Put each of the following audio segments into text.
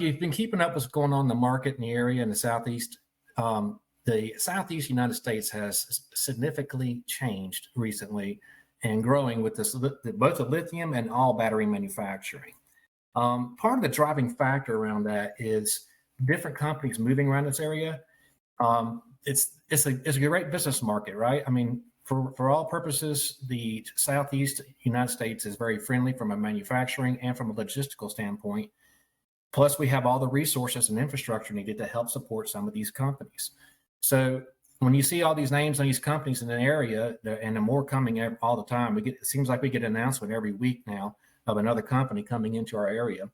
You've been keeping up with what's going on in the market in the area in the Southeast. The Southeast United States has significantly changed recently and growing with this, both the lithium and all battery manufacturing. Part of the driving factor around that is different companies moving around this area. It's a great business market, right? I mean, for all purposes, the Southeast United States is very friendly from a manufacturing and from a logistical standpoint. Plus, we have all the resources and infrastructure needed to help support some of these companies. So when you see all these names on these companies in an area, and the more coming all the time, it seems like we get an announcement every week now of another company coming into our area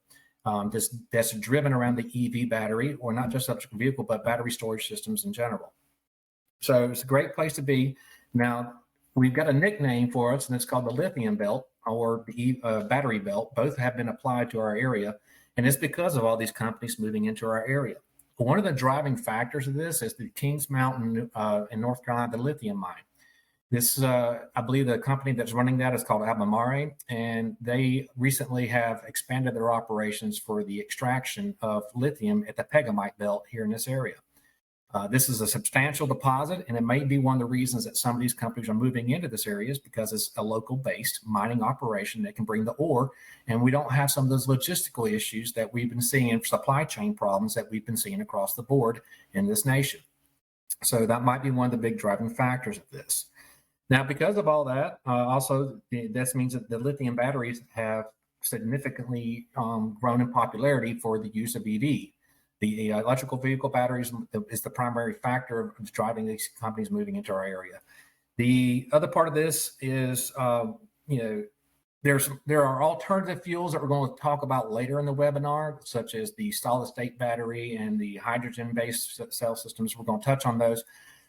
that's driven around the EV battery, or not just electric vehicle, but battery storage systems in general. So it's a great place to be. Now, we've got a nickname for us, and it's called the lithium belt or the battery belt. Both have been applied to our area, and it's because of all these companies moving into our area. But one of the driving factors of this is the Kings Mountain in North Carolina, the lithium mine. This, I believe the company that's running that is called Albemarle, and they recently have expanded their operations for the extraction of lithium at the Pegamite belt here in this area. This is a substantial deposit, and it may be one of the reasons that some of these companies are moving into this area is because it's a local-based mining operation that can bring the ore, and we don't have some of those logistical issues that we've been seeing, supply chain problems that we've been seeing across the board in this nation. So that might be one of the big driving factors of this. Now, because of all that, also, this means that the lithium batteries have significantly grown in popularity for the use of EV. The electrical vehicle batteries is the primary factor of driving these companies moving into our area. The other part of this is, there are alternative fuels that we're going to talk about later in the webinar, such as the solid-state battery and the hydrogen-based cell systems. We're going to touch on those,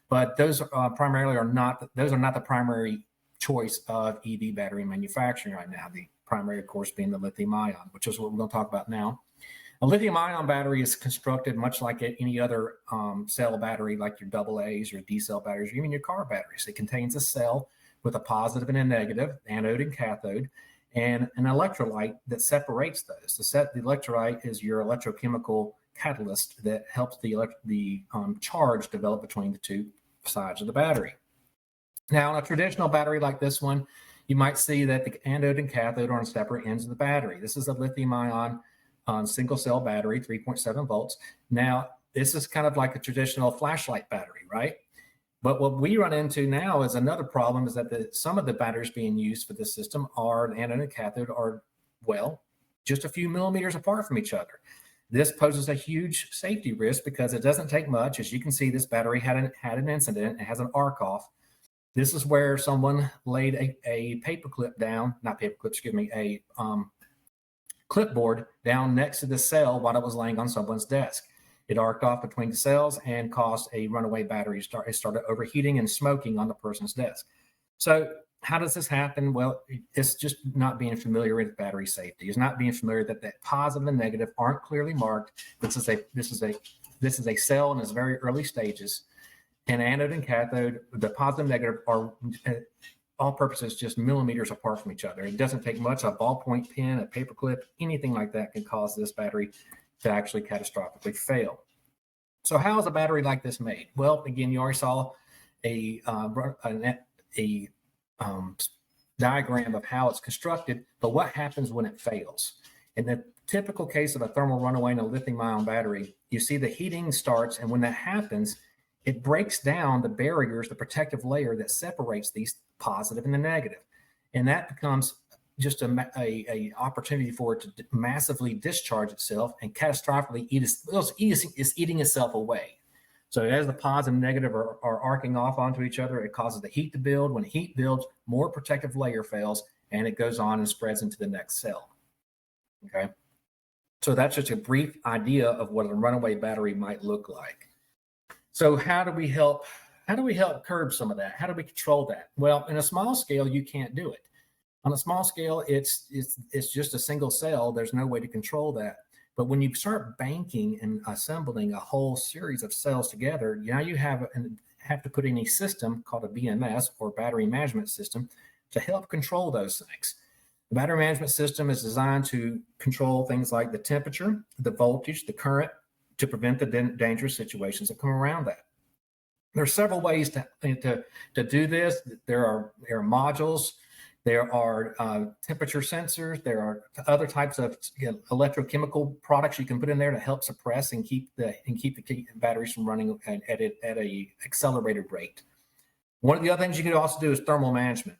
but those primarily are not. Those are not the primary choice of EV battery manufacturing right now. The primary, of course, being the lithium-ion, which is what we're going to talk about now. A lithium-ion battery is constructed much like any other cell battery, like your AA's or D-cell batteries, or even your car batteries. It contains a cell with a positive and a negative, anode and cathode, and an electrolyte that separates those. The electrolyte is your electrochemical catalyst that helps the charge develop between the two sides of the battery. Now, in a traditional battery like this one, you might see that the anode and cathode are on separate ends of the battery. This is a lithium-ion single cell battery, 3.7 volts. Now, this is kind of like a traditional flashlight battery, right? But what we run into now is another problem is that some of the batteries being used for this system are, the anode and cathode are, well, just a few millimeters apart from each other. This poses a huge safety risk because it doesn't take much. As you can see, this battery had an incident. It has an arc off. This is where someone laid a paper clip down, not paper clip, excuse me, a clipboard down next to the cell while it was laying on someone's desk. It arced off between the cells and caused a runaway battery. It started overheating and smoking on the person's desk. So how does this happen? Well, it's just not being familiar with battery safety. It's not being familiar that the positive and negative aren't clearly marked. This is a cell in its very early stages, and anode and cathode, the positive and negative are all purposes just millimeters apart from each other. It doesn't take much. A ballpoint pen, a paper clip, anything like that can cause this battery to actually catastrophically fail. So how is a battery like this made? Well, again, you already saw a diagram of how it's constructed, but what happens when it fails? In the typical case of a thermal runaway in a lithium-ion battery, you see the heating starts, and when that happens, it breaks down the barriers, the protective layer that separates these positive and the negative. And that becomes just a opportunity for it to massively discharge itself and catastrophically is eating itself away. So as the positive and negative are arcing off onto each other, it causes the heat to build. When heat builds, more protective layer fails, and it goes on and spreads into the next cell. Okay. So that's just a brief idea of what a runaway battery might look like. So how do we help curb some of that? How do we control that? Well, in a small scale, you can't do it. On a small scale, it's just a single cell. There's no way to control that. But when you start banking and assembling a whole series of cells together, now you have to put in a system called a BMS, or battery management system, to help control those things. The battery management system is designed to control things like the temperature, the voltage, the current, to prevent the dangerous situations that come around that. There are several ways to do this. There are modules, there are temperature sensors, there are other types of electrochemical products you can put in there to help suppress and keep the batteries from running at a accelerated rate. One of the other things you could also do is thermal management.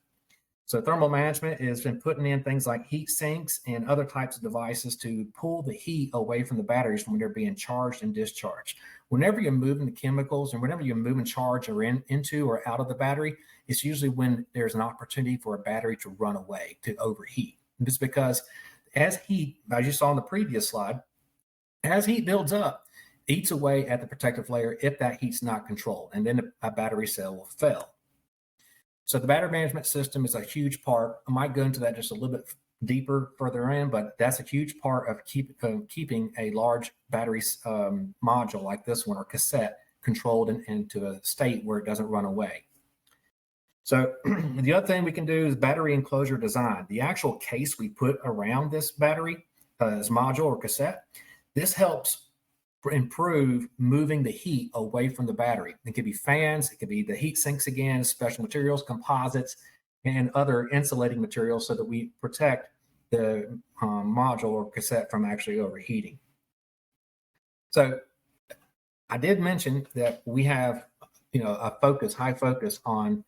So thermal management has been putting in things like heat sinks and other types of devices to pull the heat away from the batteries when they're being charged and discharged. Whenever you're moving the chemicals and whenever you're moving charge or into or out of the battery, it's usually when there's an opportunity for a battery to run away, to overheat. And it's because as you saw in the previous slide, as heat builds up, eats away at the protective layer if that heat's not controlled, and then a battery cell will fail. So the battery management system is a huge part. I might go into that just a little bit deeper further in, but that's a huge part of keeping a large battery module like this one or cassette controlled into a state where it doesn't run away. So the other thing we can do is battery enclosure design. The actual case we put around this battery, this module or cassette, this helps improve moving the heat away from the battery. It could be fans, it could be the heat sinks again, special materials, composites, and other insulating materials so that we protect the module or cassette from actually overheating. So I did mention that we have, a high focus on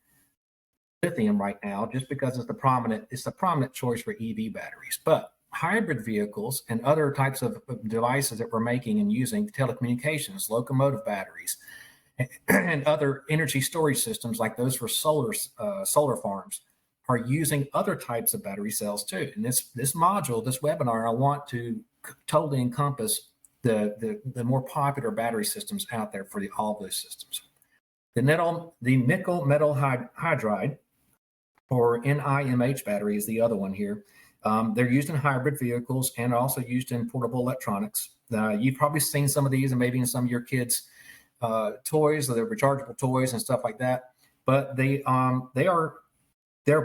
lithium right now, just because it's the prominent choice for EV batteries. But hybrid vehicles and other types of devices that we're making and using, telecommunications, locomotive batteries, and other energy storage systems like those for solar farms, are using other types of battery cells too. And this webinar, I want to totally encompass the more popular battery systems out there for all of those systems. The nickel metal hydride, or NIMH battery, is the other one here. They're used in hybrid vehicles and also used in portable electronics. You've probably seen some of these and maybe in some of your kids' toys, or their rechargeable toys and stuff like that. But they're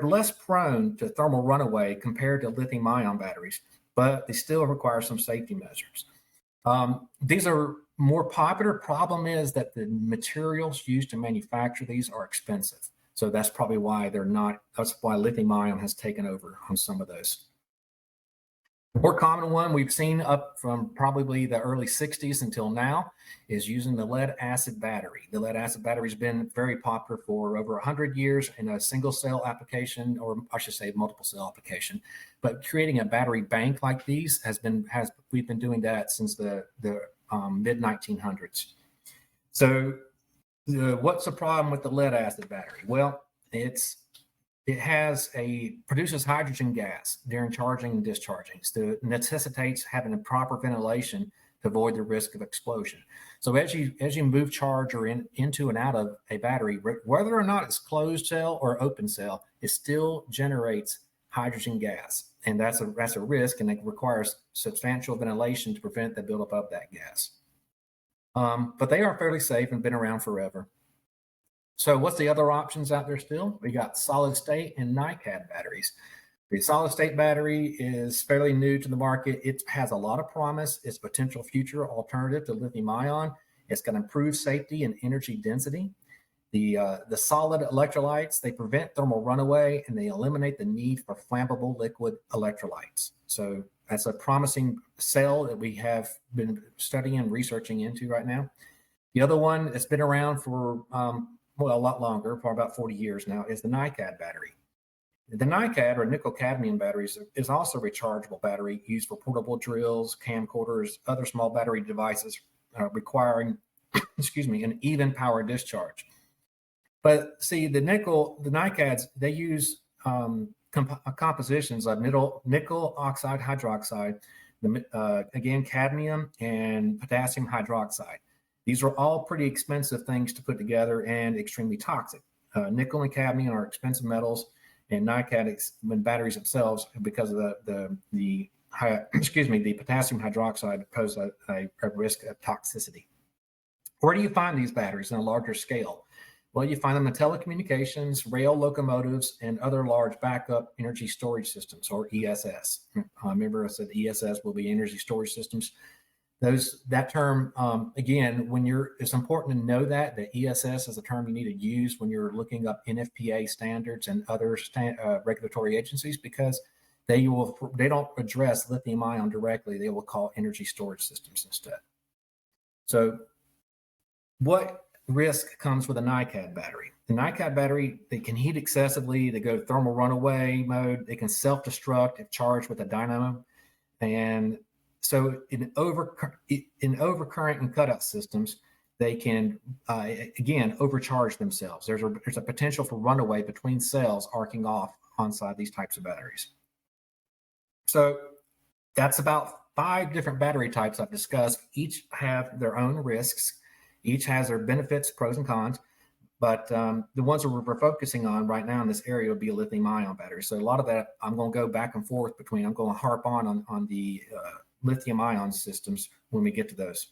less prone to thermal runaway compared to lithium-ion batteries, but they still require some safety measures. These are more popular. Problem is that the materials used to manufacture these are expensive. So that's probably why that's why lithium-ion has taken over on some of those. The more common one we've seen up from probably the early 60s until now is using the lead acid battery. The lead acid battery has been very popular for over 100 years in a single cell application, or I should say multiple cell application. But creating a battery bank like these we've been doing that since the mid 1900s. So what's the problem with the lead acid battery? Well, it produces hydrogen gas during charging and discharging. So it necessitates having a proper ventilation to avoid the risk of explosion. So as you move charge or into and out of a battery, whether or not it's closed cell or open cell, it still generates hydrogen gas, and that's a risk, and it requires substantial ventilation to prevent the buildup of that gas. But they are fairly safe and been around forever. So what's the other options out there still? We got solid state and NiCad batteries. The solid state battery is fairly new to the market. It has a lot of promise. It's a potential future alternative to lithium ion. It's going to improve safety and energy density. The solid electrolytes, they prevent thermal runaway and they eliminate the need for flammable liquid electrolytes. So that's a promising cell that we have been studying and researching into right now. The other one that's been around for a lot longer, for about 40 years now, is the NiCad battery. The NiCad, or nickel cadmium batteries, is also a rechargeable battery used for portable drills, camcorders, other small battery devices requiring, an even power discharge. But see, the NiCads, they use compositions of nickel oxide hydroxide, again, cadmium and potassium hydroxide. These are all pretty expensive things to put together and extremely toxic. Nickel and cadmium are expensive metals, and NiCad, when batteries themselves, because of the potassium hydroxide, pose a risk of toxicity. Where do you find these batteries on a larger scale? Well, you find them in telecommunications, rail locomotives, and other large backup energy storage systems, or ESS. Remember I said ESS will be energy storage systems. That term, again, it's important to know that ESS is a term you need to use when you're looking up NFPA standards and other regulatory agencies, because they don't address lithium ion directly. They will call energy storage systems instead. So what risk comes with a NiCad battery? The NiCad battery, they can heat excessively. They go thermal runaway mode. They can self-destruct if charged with a dynamo. And so in overcurrent and cutout systems, they can, again, overcharge themselves. There's a potential for runaway between cells arcing off inside these types of batteries. So that's about 5 different battery types I've discussed. Each have their own risks. Each has their benefits, pros and cons. But the ones that we're focusing on right now in this area would be a lithium ion battery. So a lot of that I'm going to go back and forth between. I'm going to harp on the lithium ion systems when we get to those.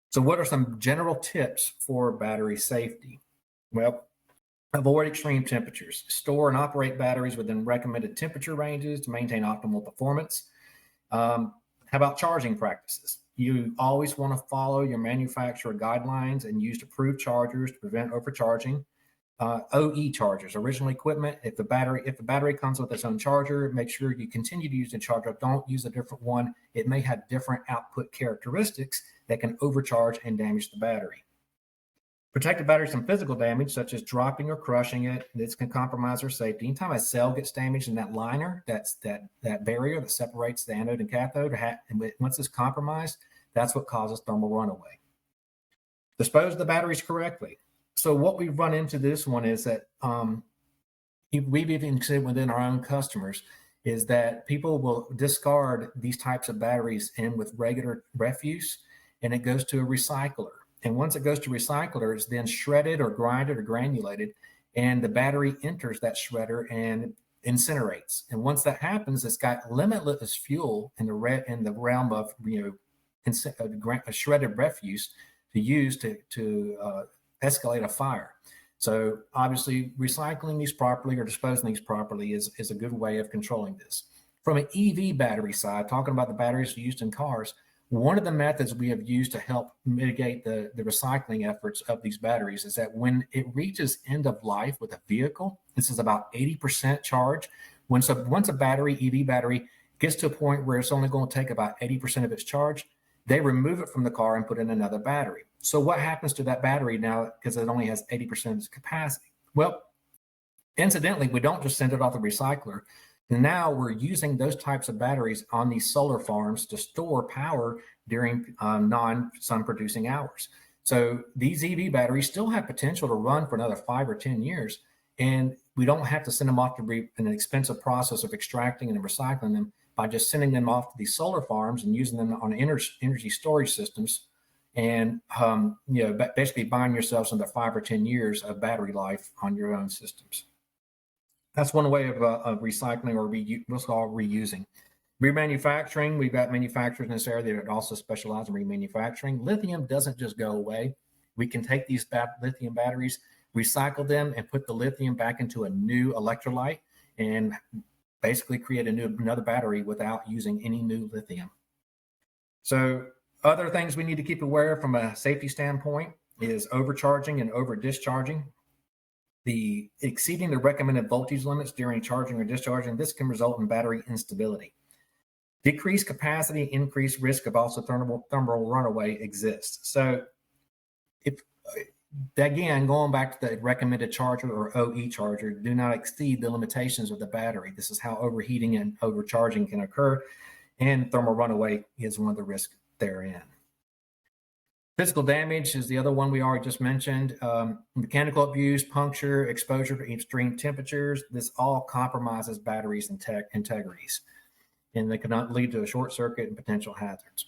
So what are some general tips for battery safety? Well, avoid extreme temperatures. Store and operate batteries within recommended temperature ranges to maintain optimal performance. How about charging practices? You always want to follow your manufacturer guidelines and use approved chargers to prevent overcharging. OE chargers, original equipment. If the battery comes with its own charger, make sure you continue to use the charger. Don't use a different one. It may have different output characteristics that can overcharge and damage the battery. Protect the battery from physical damage, such as dropping or crushing it. This can compromise their safety. Anytime a cell gets damaged in that liner, that's that barrier that separates the anode and cathode, and once it's compromised, that's what causes thermal runaway. Dispose of the batteries correctly. So what we've run into this one is that we've even seen within our own customers is that people will discard these types of batteries in with regular refuse, and it goes to a recycler. And once it goes to recycler, it's then shredded or grinded or granulated, and the battery enters that shredder and incinerates. And once that happens, it's got limitless fuel in the realm of shredded refuse to use to escalate a fire. So obviously, recycling these properly or disposing these properly is a good way of controlling this. From an EV battery side, talking about the batteries used in cars, one of the methods we have used to help mitigate the recycling efforts of these batteries is that when it reaches end of life with a vehicle, this is about 80% charge. Once a EV battery gets to a point where it's only going to take about 80% of its charge, they remove it from the car and put in another battery. So what happens to that battery now because it only has 80% of its capacity? Well, incidentally, we don't just send it off the recycler. And now we're using those types of batteries on these solar farms to store power during non-sun producing hours. So these EV batteries still have potential to run for another 5 or 10 years. And we don't have to send them off to an expensive process of extracting and recycling them by just sending them off to these solar farms and using them on energy storage systems. And basically buying yourselves another 5 or 10 years of battery life on your own systems. That's one way of recycling or what's called reusing. Remanufacturing, we've got manufacturers in this area that also specialize in remanufacturing. Lithium doesn't just go away. We can take these lithium batteries, recycle them, and put the lithium back into a new electrolyte and basically create another battery without using any new lithium. So other things we need to keep aware of from a safety standpoint is overcharging and over discharging. The exceeding the recommended voltage limits during charging or discharging, this can result in battery instability. Decreased capacity, increased risk of also thermal runaway exists. So if, again, going back to the recommended charger or OE charger, do not exceed the limitations of the battery. This is how overheating and overcharging can occur, and thermal runaway is one of the risks therein. Physical damage is the other one we already just mentioned. Mechanical abuse, puncture, exposure to extreme temperatures. This all compromises batteries' integrities, and they cannot lead to a short circuit and potential hazards.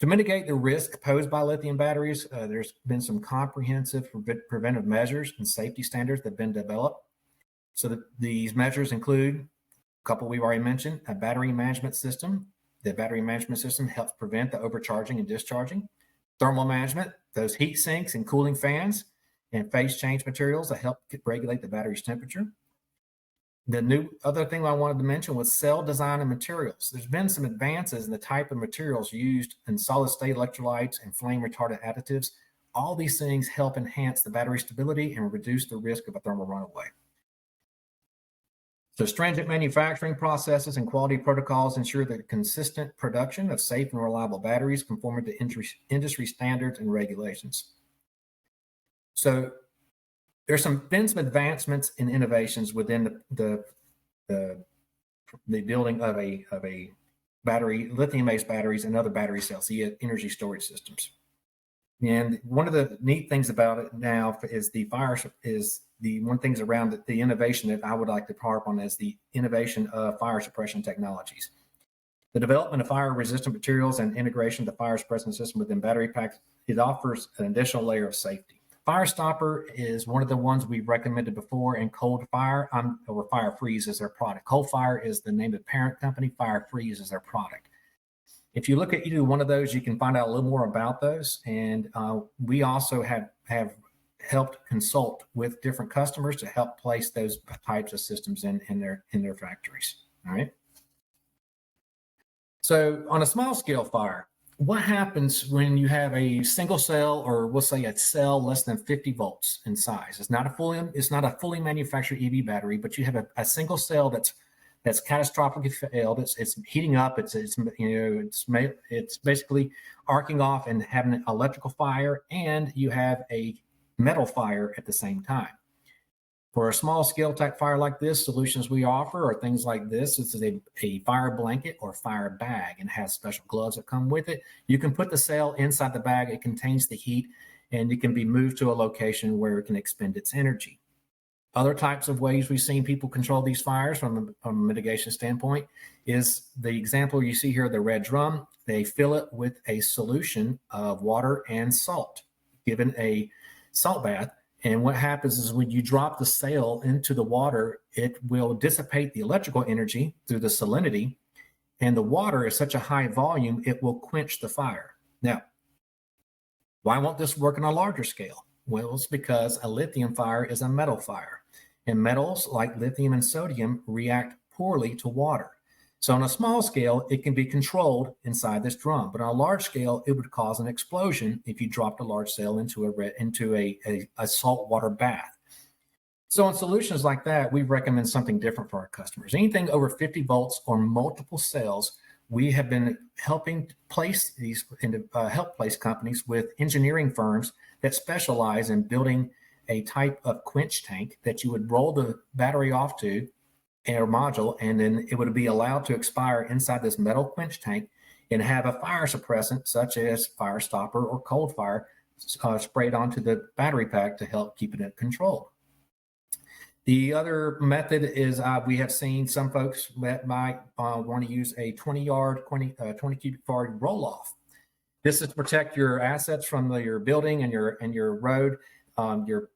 To mitigate the risk posed by lithium batteries, there's been some comprehensive preventive measures and safety standards that have been developed. So these measures include a couple we've already mentioned: a battery management system. The battery management system helps prevent the overcharging and discharging. Thermal management, those heat sinks and cooling fans and phase change materials that help regulate the battery's temperature. The new other thing I wanted to mention was cell design and materials. There's been some advances in the type of materials used in solid state electrolytes and flame retardant additives. All these things help enhance the battery stability and reduce the risk of a thermal runaway. So stringent manufacturing processes and quality protocols ensure the consistent production of safe and reliable batteries conforming to industry standards and regulations. So there's been some advancements in innovations within the building of a battery, lithium-based batteries and other battery cells, the energy storage systems. And one of the neat things about it now is one things around the innovation that I would like to harp on is the innovation of fire suppression technologies. The development of fire-resistant materials and integration of the fire suppression system within battery packs, it offers an additional layer of safety. Firestopper is one of the ones we've recommended before, and Coldfire, or FireFreeze is their product. Coldfire is the name of the parent company, FireFreeze is their product. If you look at either one of those, you can find out a little more about those. And we also have helped consult with different customers to help place those types of systems in their factories. All right. So on a small scale fire, what happens when you have a single cell, or we'll say a cell less than 50 volts in size? It's not a fully manufactured EV battery, but you have a single cell that's catastrophically failed. It's heating up. It's basically arcing off and having an electrical fire, and you have a metal fire at the same time. For a small scale type fire like this, solutions we offer are things like this. This is a fire blanket or fire bag, and has special gloves that come with it. You can put the cell inside the bag. It contains the heat, and it can be moved to a location where it can expend its energy. Other types of ways we've seen people control these fires from a mitigation standpoint is the example you see here, the red drum. They fill it with a solution of water and salt, given a salt bath. And what happens is when you drop the cell into the water, it will dissipate the electrical energy through the salinity, and the water is such a high volume, it will quench the fire. Now, why won't this work on a larger scale? Well, it's because a lithium fire is a metal fire, and metals like lithium and sodium react poorly to water. So on a small scale, it can be controlled inside this drum, but on a large scale, it would cause an explosion if you dropped a large cell into a saltwater bath. So in solutions like that, we recommend something different for our customers. Anything over 50 volts or multiple cells, we have been helping place companies with engineering firms that specialize in building a type of quench tank that you would roll the battery off to, or module, and then it would be allowed to expire inside this metal quench tank and have a fire suppressant such as Firestopper or Coldfire sprayed onto the battery pack to help keep it in control. The other method is we have seen some folks that might want to use a 20 cubic yard roll-off. This is to protect your assets from your building and your road, your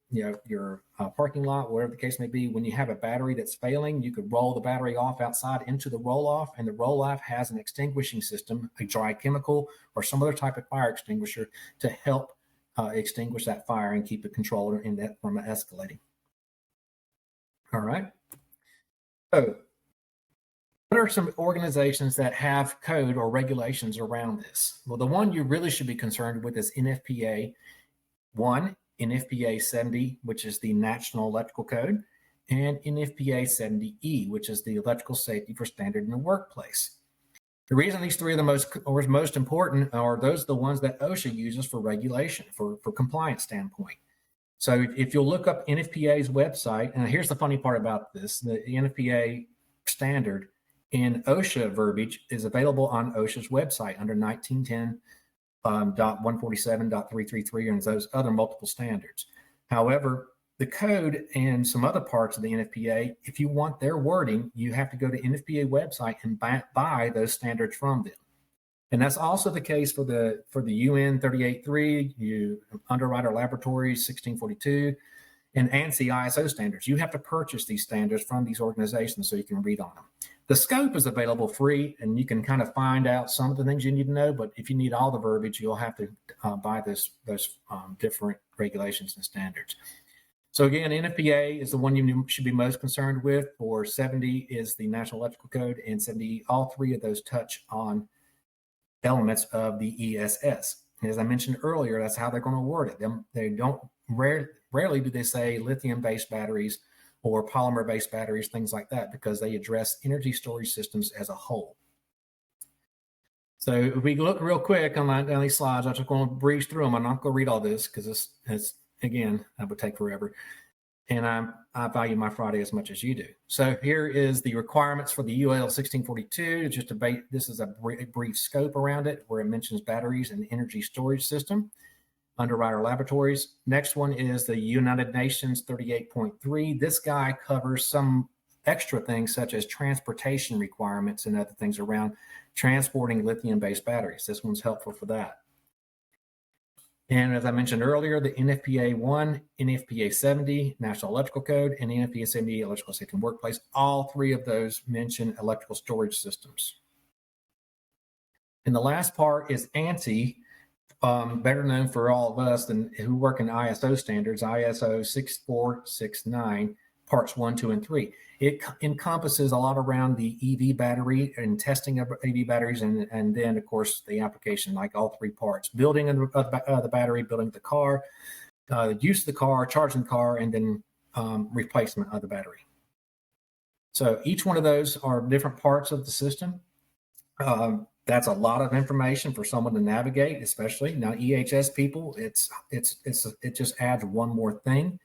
parking lot, whatever the case may be. When you have a battery that's failing, you could roll the battery off outside into the roll-off, and the roll-off has an extinguishing system, a dry chemical or some other type of fire extinguisher to help extinguish that fire and keep it controlled from escalating. All right. So what are some organizations that have code or regulations around this? Well, the one you really should be concerned with is NFPA 1, NFPA 70, which is the National Electrical Code, and NFPA 70E, which is the Electrical Safety for Standard in the Workplace. The reason these three are the most important are those are the ones that OSHA uses for regulation, for compliance standpoint. So if you'll look up NFPA's website, and here's the funny part about this, the NFPA standard in OSHA verbiage is available on OSHA's website under 1910.147.333 and those other multiple standards. However, the code and some other parts of the NFPA, if you want their wording, you have to go to NFPA website and buy those standards from them. And that's also the case for the UN 38.3, Underwriter Laboratories 1642, and ANSI ISO standards. You have to purchase these standards from these organizations so you can read on them. The scope is available free, and you can kind of find out some of the things you need to know. But if you need all the verbiage, you'll have to buy those different regulations and standards. So again, NFPA is the one you should be most concerned with. For 70 is the National Electrical Code, and 70, all three of those touch on elements of the ESS. And as I mentioned earlier, that's how they're going to word it. They don't rarely do they say lithium-based batteries or polymer-based batteries, things like that, because they address energy storage systems as a whole. So if we look real quick on these slides, I'm just going to breeze through them. I'm not going to read all this because it's again, that would take forever. And I value my Friday as much as you do. So here is the requirements for the UL 1642. Just this is a brief scope around it where it mentions batteries and energy storage system. Underwriter laboratories. Next one is the United Nations 38.3. This guy covers some extra things such as transportation requirements and other things around transporting lithium-based batteries. This one's helpful for that. And as I mentioned earlier, the NFPA 1, NFPA 70, National Electrical Code, and NFPA 70, Electrical Safety and Workplace, all three of those mention electrical storage systems. And the last part is ANSI, better known for all of us than who work in ISO standards, ISO 6469, parts 1, 2, and 3. It encompasses a lot around the EV battery and testing of EV batteries, and then, of course, the application, like all three parts: building of the battery, building the car, use of the car, charging the car, and then replacement of the battery. So each one of those are different parts of the system. That's a lot of information for someone to navigate, especially now EHS people. It just adds one more thing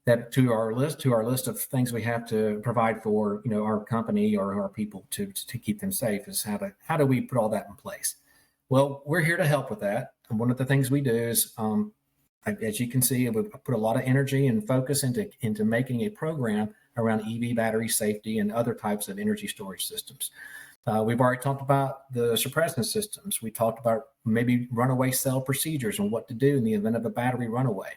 that to our list of things we have to provide for our company or our people to keep them safe. Is how do we put all that in place? Well, we're here to help with that. And one of the things we do is, as you can see, we put a lot of energy and focus into making a program around EV battery safety and other types of energy storage systems. We've already talked about the suppressant systems. We talked about maybe runaway cell procedures and what to do in the event of a battery runaway.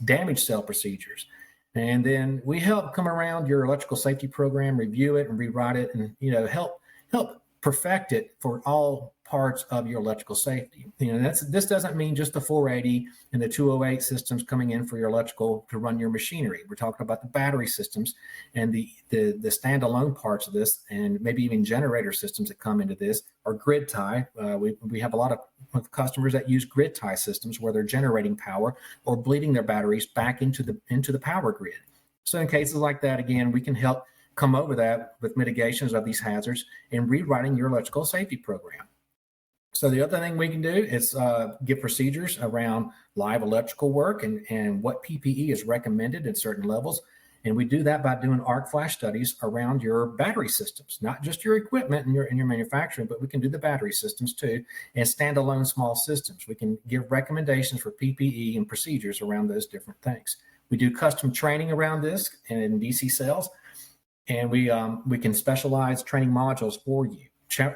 Damage cell procedures. And then we help come around your electrical safety program, review it and rewrite it, and help perfect it for all parts of your electrical safety. This doesn't mean just the 480 and the 208 systems coming in for your electrical to run your machinery. We're talking about the battery systems and the standalone parts of this, and maybe even generator systems that come into this, or grid tie. We have a lot of customers that use grid tie systems where they're generating power or bleeding their batteries back into the power grid. So in cases like that, again, we can help come over that with mitigations of these hazards and rewriting your electrical safety program. So the other thing we can do is give procedures around live electrical work and what PPE is recommended at certain levels. And we do that by doing arc flash studies around your battery systems, not just your equipment and your manufacturing, but we can do the battery systems too, and standalone small systems. We can give recommendations for PPE and procedures around those different things. We do custom training around this in DC cells, and we can specialize training modules for you.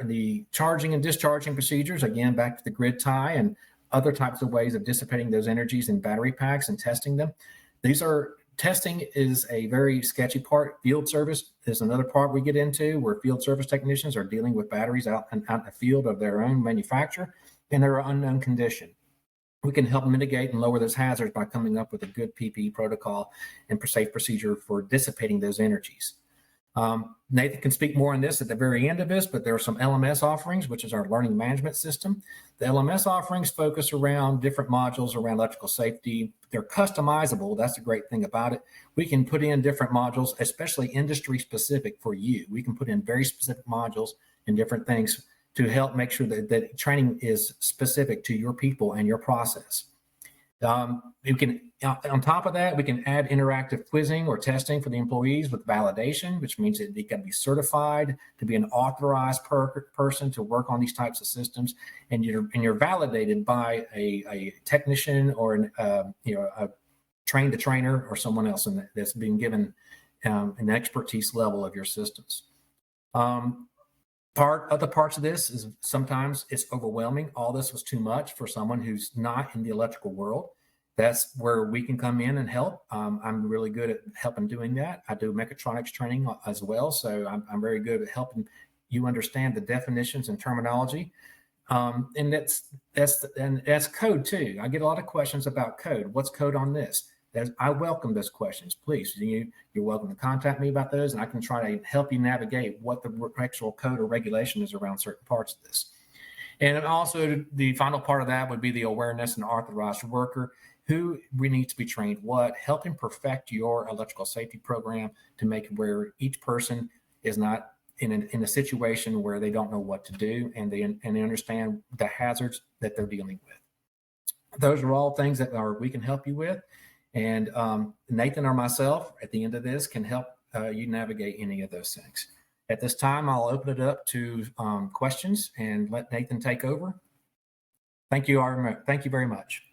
The charging and discharging procedures, again, back to the grid tie and other types of ways of dissipating those energies in battery packs and testing them. Testing is a very sketchy part. Field service is another part we get into, where field service technicians are dealing with batteries out in the field of their own manufacture, and they're unknown condition. We can help mitigate and lower those hazards by coming up with a good PPE protocol and safe procedure for dissipating those energies. Nathan can speak more on this at the very end of this, but there are some LMS offerings, which is our learning management system. The LMS offerings focus around different modules around electrical safety. They're customizable. That's the great thing about it. We can put in different modules, especially industry specific for you. We can put in very specific modules and different things to help make sure that training is specific to your people and your process. You can, on top of that, we can add interactive quizzing or testing for the employees with validation, which means that they got to be certified to be an authorized person to work on these types of systems, and you're validated by a technician or a trained trainer or someone else that's been given an expertise level of your systems. Other parts of this is sometimes it's overwhelming. All this was too much for someone who's not in the electrical world. that's where we can come in and help. I'm really good at helping doing that. I do mechatronics training as well, so I'm very good at helping you understand the definitions and terminology. And that's code too. I get a lot of questions about code. What's code on this? I welcome those questions. Please, you're welcome to contact me about those, and I can try to help you navigate what the actual code or regulation is around certain parts of this. And also, the final part of that would be the awareness and authorized worker, who we need to be trained what, helping perfect your electrical safety program to make it where each person is not in a situation where they don't know what to do, and they understand the hazards that they're dealing with. Those are all things that we can help you with. And Nathan or myself at the end of this can help you navigate any of those things. At this time, I'll open it up to questions and let Nathan take over. Thank you very much.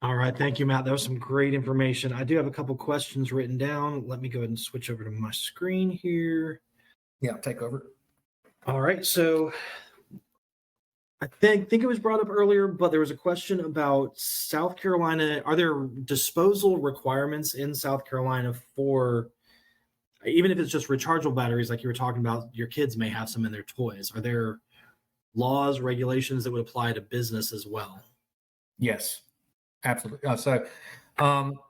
All right. Thank you, Matt. That was some great information. I do have a couple questions written down. Let me go ahead and switch over to my screen here. Yeah, take over. All right. So I think it was brought up earlier, but there was a question about South Carolina. Are there disposal requirements in South Carolina for, even if it's just rechargeable batteries, like you were talking about, your kids may have some in their toys? Are there laws, regulations that would apply to business as well? Yes, absolutely.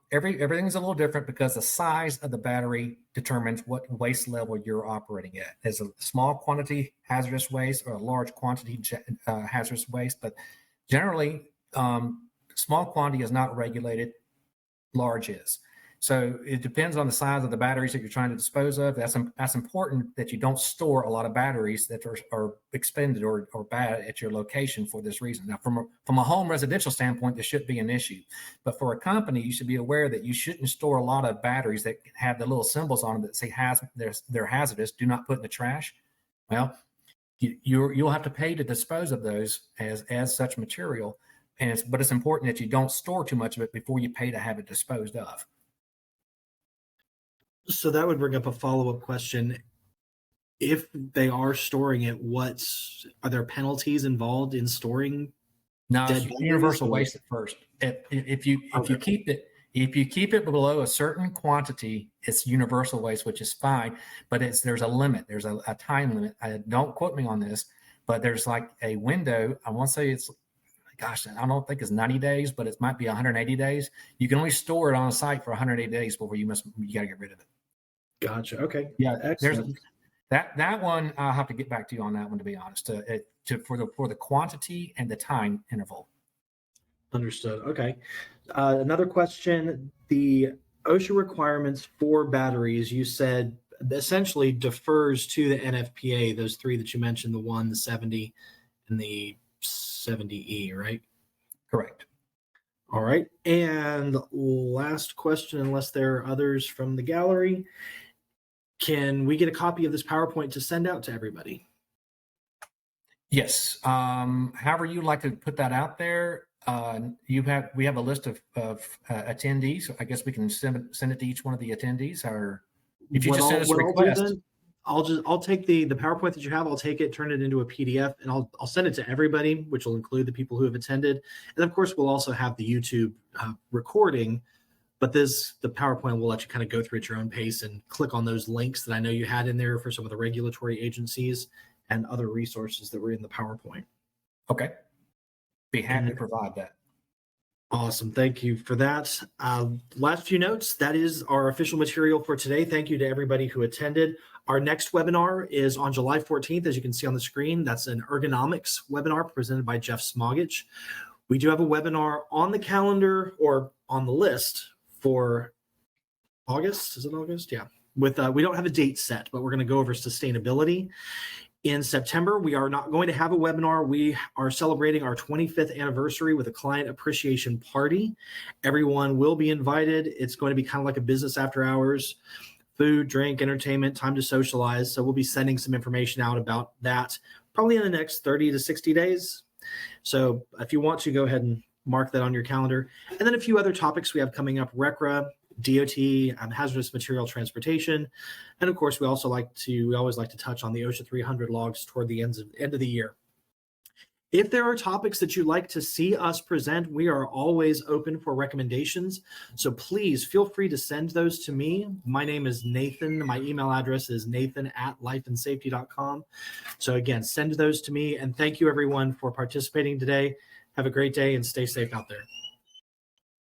Everything's a little different because the size of the battery determines what waste level you're operating at. There's a small quantity hazardous waste or a large quantity hazardous waste, but generally, small quantity is not regulated, large is. So it depends on the size of the batteries that you're trying to dispose of. That's important that you don't store a lot of batteries that are expended or bad at your location for this reason. Now, from a home residential standpoint, this shouldn't be an issue. But for a company, you should be aware that you shouldn't store a lot of batteries that have the little symbols on them that say they're hazardous, do not put in the trash. Well, you'll have to pay to dispose of those as such material. But it's important that you don't store too much of it before you pay to have it disposed of. So that would bring up a follow-up question. If they are storing it, are there penalties involved in storing? No, it's universal waste at first. If you keep it below a certain quantity, it's universal waste, which is fine. But there's a limit. There's a time limit. Don't quote me on this, but there's like a window. I want to say I don't think it's 90 days, but it might be 180 days. You can only store it on a site for 180 days before you got to get rid of it. Gotcha. Okay. Yeah. Excellent. That one, I'll have to get back to you on that one, to be honest, for the quantity and the time interval. Understood. Okay. Another question, the OSHA requirements for batteries, you said essentially defers to the NFPA, those three that you mentioned, the 1, the 70, and the 70E, right? Correct. All right. And last question, unless there are others from the gallery, can we get a copy of this PowerPoint to send out to everybody? Yes. However you'd like to put that out there, we have a list of attendees. I guess we can send it to each one of the attendees, or if you just send us a request. I'll take the PowerPoint that you have, I'll take it, turn it into a PDF, and I'll send it to everybody, which will include the people who have attended. And of course, we'll also have the YouTube recording, but the PowerPoint will let you kind of go through at your own pace and click on those links that I know you had in there for some of the regulatory agencies and other resources that were in the PowerPoint. Okay. Be happy to provide that. Awesome. Thank you for that. Last few notes. That is our official material for today. Thank you to everybody who attended. Our next webinar is on July 14th, as you can see on the screen. That's an ergonomics webinar presented by Jeff Smogich. We do have a webinar on the calendar or on the list for August. Is it August? Yeah. We don't have a date set, but we're going to go over sustainability. In September, we are not going to have a webinar. We are celebrating our 25th anniversary with a client appreciation party. Everyone will be invited. It's going to be kind of like a business after hours, food, drink, entertainment, time to socialize. So we'll be sending some information out about that probably in the next 30 to 60 days. So if you want to, go ahead and mark that on your calendar. And then a few other topics we have coming up: RCRA, DOT, hazardous material transportation, and of course we always like to touch on the OSHA 300 logs toward the end of the year. If there are topics that you'd like to see us present, we are always open for recommendations. So please feel free to send those to me. My name is Nathan. My email address is nathan@lifeandsafety.com. So again, send those to me. And thank you everyone for participating today. Have a great day and stay safe out there.